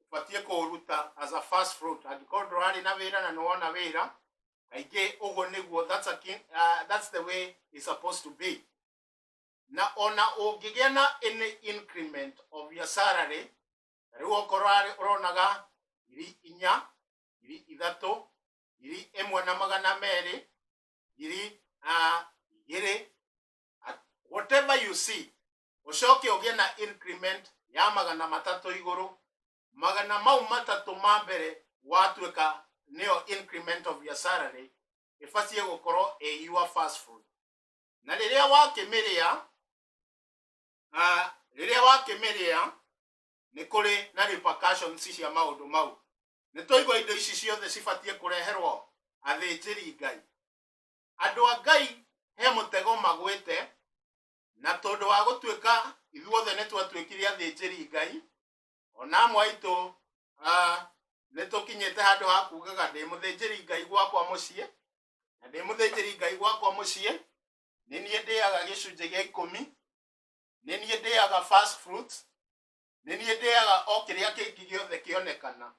ubatie kuruta as a first fruit. Angĩkorwo ndũrarĩ na wĩra na nĩwona wĩra, kaingĩ ũguo nĩguo, that's the way it's supposed to be. Na ona ũngĩgĩa na any increment of your salary, rĩu okorwo ũronaga 4,000, 3,000, 1,200, 2,000, whatever you see, ucoke ũgĩe na increment ya 300 igũrũ, magana mau matatu ma mbere watuika neo increment of your salary ifacie gukoro your fast food. Na riria wakimiria ni kuri na repercussions cia maundu mau. Ni toigwa indo ici ciothe cibatie kureherwo athinjiri Ngai. Andu a Ngai he mutego magwite, na tondu wa gutuika ithuothe ni twatuikire athinjiri Ngai, ona amwe aitu ni tukinyite handu ha kugaga ndi muthinjiri Ngai gwakwa mucii, na ndi muthinjiri Ngai gwakwa mucii ni nie ndiaga gicunje gia 10, ni nie ndiaga fast fruits, ni nie ndiaga o kiria kingi giothe kionekana.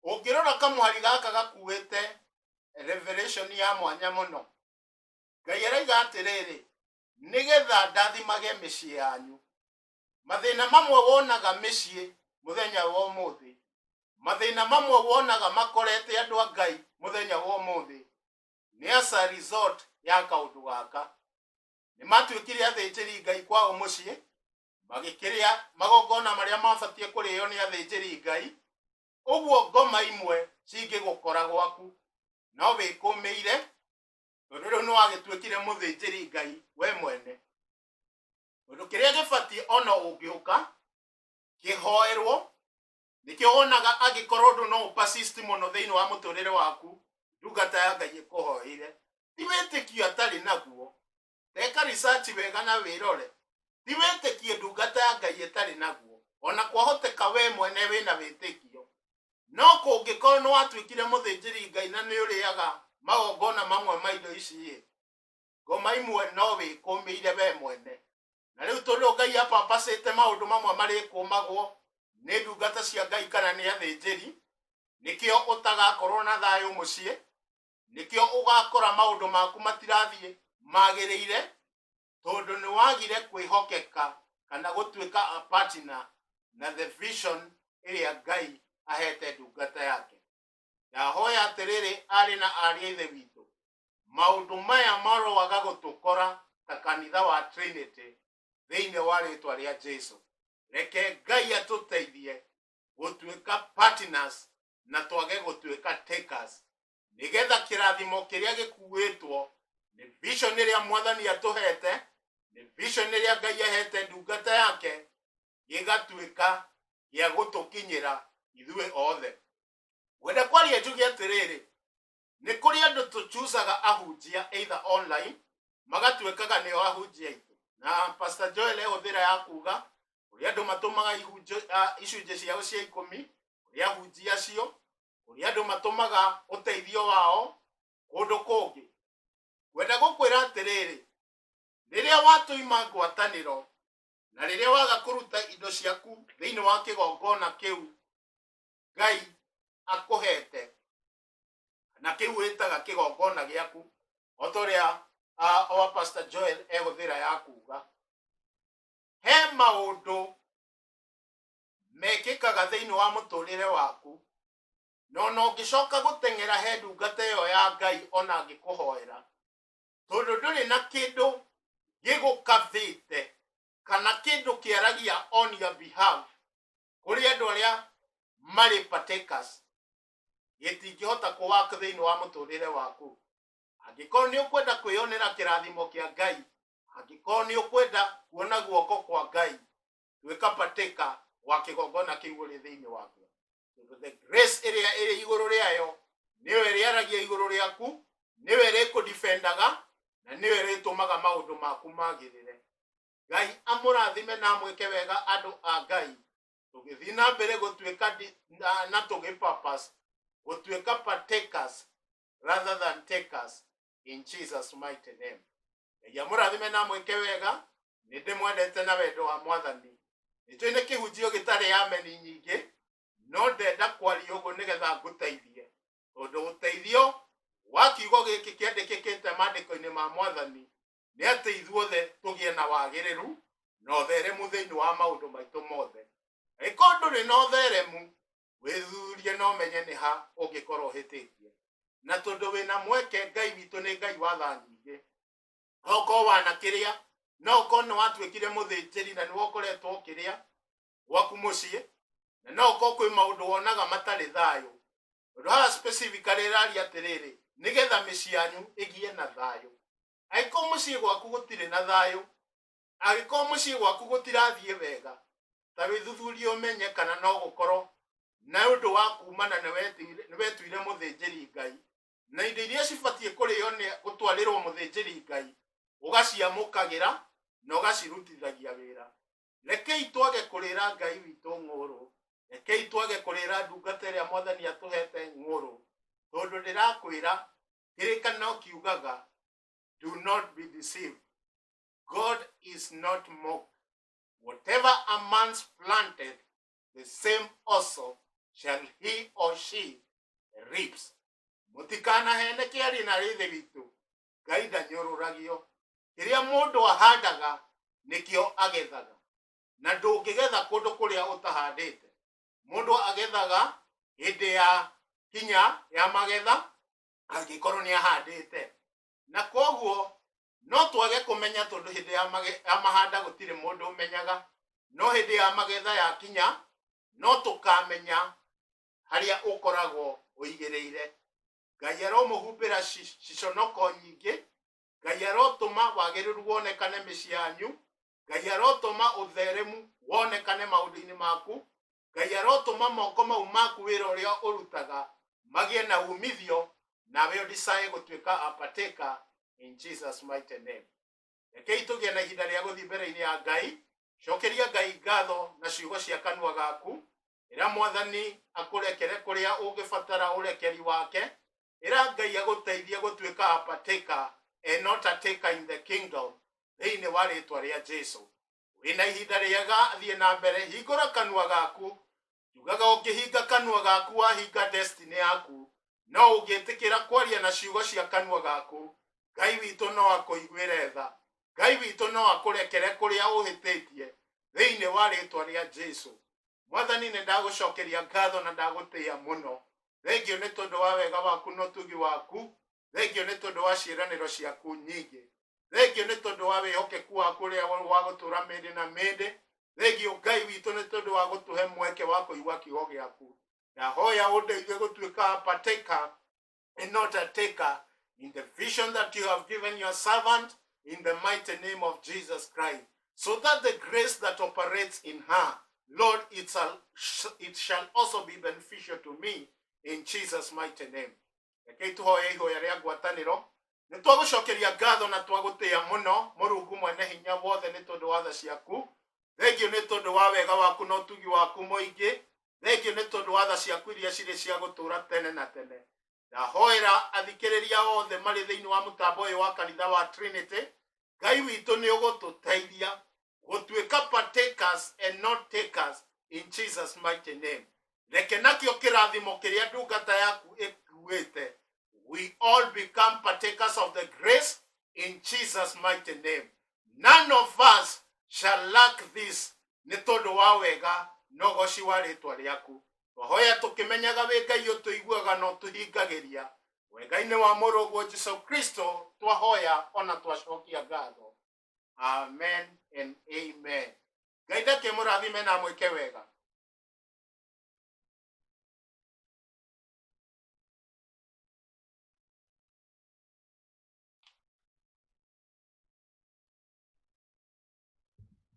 Ungirora kamwari gaka gakuite revelation ya mwanya muno. Ngai araiga atiriri, nigetha ndathimage micii yanyu. Mathina mamwe wonaga micii muthenya wa umuthi, mathina mamwe wonaga makorete andu a Ngai muthenya wa umuthi, ni as a result ya kaundu gaka. Ni matuikire athinjiri Ngai kwao mucii, magikiria magongona maria mabatie kuriyo ni athinjiri Ngai. Uguo ngoma imwe cingigukora gwaku no wikumeire, tondu riu ni wagituikire muthinjiri Ngai we mwene. Undu kiria gibatie ona ungiuka kihoerwo, nikio wonaga agikorwo ndu no persist muno thiini wa muturire waku, ndungata ya Ngai ikuhoire. Ti witikio atari naguo, teka research wega na wirore. Ti witikio ndungata ya Ngai itari naguo, ona kwahoteka we mwene wina witikio. No kungikorwo ni watuikire muthinjiri Ngai na ni uriaga magongona mamwe ma indo ici, ngoma imwe no wikumeire we mwene. Na riu tondu Ngai apapacite maundu mamwe mari kumagwo ni ndungata cia Ngai kana ni athinjiri, nikio utagakorwo na thayu mucii, nikio ugakora maundu maku matirathie magiriire, tondu ni wagire kwihokeka kana gutuika a partner na the vision iria Ngai ahete ndungata yake. Ndahoya atiriri ari na ari ithe witu, maundu maya maroaga gutukora ta kanitha wa Trinity thiini wa ritwa ria Jesu. Reke Ngai atuteithie gutuika partners na twage gutuika takers, nigetha kirathimo kiria gikuitwo ni vision iria Mwathani atuhete, ni vision iria Ngai ahete ndungata yake, gigatuika gia gutukinyira ithue othe. Wenda kwaria njuge atiriri, ni kuri andu tuchusaga ahunjia either online magatuikaga nio ahunjia itu. Na Pastor Joel ehuthira ya kuga kuri andu matumaga icunje ciao cia 10 kuri ahunjia acio, kuri andu matumaga uteithio wao kundu kungi. Wenda gukwira atiriri, riria watuima ngwataniro na riria waga kuruta indo ciaku thiini wa kigongona kiu Ngai akuhete na kiu witaga kigongona giaku, otoria o Pastor Joel ehuthira ya kuga, he maundu mekikaga thiini wa muturire waku no ngicoka gutengera he ndungata iyo ya Ngai ona ngikuhoera, tondu nduri na kindu gigukavite kana kindu kiaragia on your behalf kuri andu aria mari partakers, gitingihota kuwaka thiini wa muturire waku. Angikorwo ni ukwenda kwiyonera kirathimo kia Ngai, angikorwo ni ukwenda kuona guoko kwa Ngai, tuika partaker wa kigongona kiu uri thiini wakio. The grace area iri iguru riayo niwe riaragia iguru riaku, niwe rikudefendaga na niwe ritumaga maundu maku magirire. Ngai amurathime na mwike wega andu a Ngai, tugithii na mbere gutuika na tugi purpose gutuika partakers rather than takers, in Jesus mighty name. Ngai amurathime na mwike wega, nindimwendete na wendo wa Mwathani. Nitwine kihunjio gitari ameni nyingi, no ndenda kwaria uguo nigetha nguteithie, tondu uteithio wa kiugo giki kiandikikite mandiko-ini ma Mwathani ni ati ithuothe tugie na wagiriru na utheremu thiini wa maundu maitu mothe. Iko nduri na utheremu, withurie no menye ni ha ungikorwo hititie, na tondu wina mweke Ngai witu ni Ngai wa tha nyingi. Oko wana kiria no ko no watuikire muthinjiri na ni wokoretwo kiria waku mucii, na no ko kwĩ maũndũ wonaga matarĩ thayũ. Ũndũ haha specifically rari atĩrĩrĩ, nĩgetha mĩciĩ yanyu ĩgĩe na thayũ. Angĩkorwo mũciĩ gwaku gũtirĩ na thayũ, angĩkorwo mũciĩ gwaku gũtirathiĩ wega, ta wĩthuthurie ũmenye kana no gũkorwo na ũndũ wa kumana nĩ wetuire mũthĩnjĩri Ngai, na indo iria cibatiĩ kũrĩo nĩ gũtwarĩrwo mũthĩnjĩri Ngai, ũgaciamũkagĩra na ũgacirutithagia wĩra. Rekei twage kũrĩra Ngai witũ ng'ũrũ, rekei twage kũrĩra ndungata ĩrĩa Mwathani atũhete ng'ũrũ, tondũ ndĩrakwĩra kĩrĩkanĩro kiugaga, do not be deceived. God is not mocked. Whatever a man's planted, the same also shall he or she reaps. Mũtikanahene kĩarĩ na rĩthĩ witũ, Ngai ndanyũrũragio. Kĩrĩa mũndũ ahandaga nĩkĩo agethaga, na ndũngĩgetha kũndũ kũrĩa ũtahandĩte. Mũndũ agethaga hĩndĩ ya kinya ya magetha angĩkorwo nĩ ahandĩte. Na koguo no twage kũmenya tondũ hĩndĩ ya mahanda gũtirĩ mũndũ ũmenyaga, no hĩndĩ ya magetha ya kinya no tũkamenya harĩa ũkoragwo ũigĩrĩire. Ngai aromũhumbĩra ciconoko nyingĩ, Ngai arotũma wagĩrĩru wonekane mĩciĩ yanyu, Ngai arotũma ũtheremu wonekane maũndũ-inĩ maku, Ngai arotũma moko mau maku wĩra ũrĩa ũrutaga magĩe na umithio, nawe ũdecide gũtuĩka a partaker in Jesus mighty name. Rekei tũgĩe na ihinda rĩa gũthiĩ mbere-inĩ ya Ngai, cokeria Ngai ngatho na ciugo cia kanua gaku, ĩra Mwathani akũrekere kũrĩa ũngĩbatara ũrekeri wake, ĩra Ngai agũteithie gũtuĩka a partaker and not a taker in the kingdom, thĩinĩ wa rĩĩtwa rĩa Jesũ. Wĩna ihinda rĩega, thiĩ na mbere, hingũra kanua gaku, tugaga ũkĩhinga kanua gaku wahinga destiny yaku, no ũngĩtĩkĩra kwaria na ciugo cia kanua gaku, Ngai witũ no akũiguĩre tha, Ngai witũ no akũrekere kũrĩa ũhĩtĩtie, thĩinĩ wa rĩĩtwa rĩa Jesũ. Mwathani nĩ ndagũcokeria ngatho na ndagũtĩĩa mũno. Thengio nĩ tondũ wa wega waku na ũtugi waku, thengio nĩ tondũ wa ciĩranĩro ciaku nyingĩ, thengio nĩ tondũ wa wĩhokeku waku ũrĩa wa gũtũũra mĩndĩ na mĩndĩ, thengio Ngai witũ nĩ tondũ wa gũtũhe mweke wa kũigua kiugo gĩaku. Ndahoya ũndeithie gũtuĩka a partaker and not a taker in the vision that you have given your servant, in the mighty name of Jesus Christ, so that the grace that operates in her, Lord, it shall also be beneficial to me in Jesus mighty name. Rekei tũhoye ihoya rĩa ngwatanĩro, nĩ twagũcokeria ngatho na twagũtĩĩa mũno Mũrungu mwene hinya wothe nĩ tondũ wa tha ciaku, thengio nĩ tondũ wa wega waku na ũtugi waku mũingĩ, thengio nĩ tondũ wa tha ciaku iria cirĩ cia gũtũũra tene na tene. Ndahoera athikĩrĩria othe marĩ thĩinĩ wa mũtambo ũyũ wa kanitha wa Trinity, Ngai witũ nĩ ũgũtũteithia gũtuĩka partakers and not takers in Jesus mighty name. Reke nakĩo kĩrathimo kĩrĩa ndungata yaku ĩkuĩte, we all become partakers of the grace in Jesus mighty name. None of us shall lack this, nĩ tondũ wa wega na ũgoci wa rĩĩtwa rĩaku. Twahoya tũkĩmenyaga wĩ Ngai ũtũiguaga na ũtũhingagĩria, wega-inĩ wa Mũrũguo Jesũ Kristo twahoya ona twacokia ngatho. Amen and amen. Ngai ndakĩmũrathime na mwĩke wega.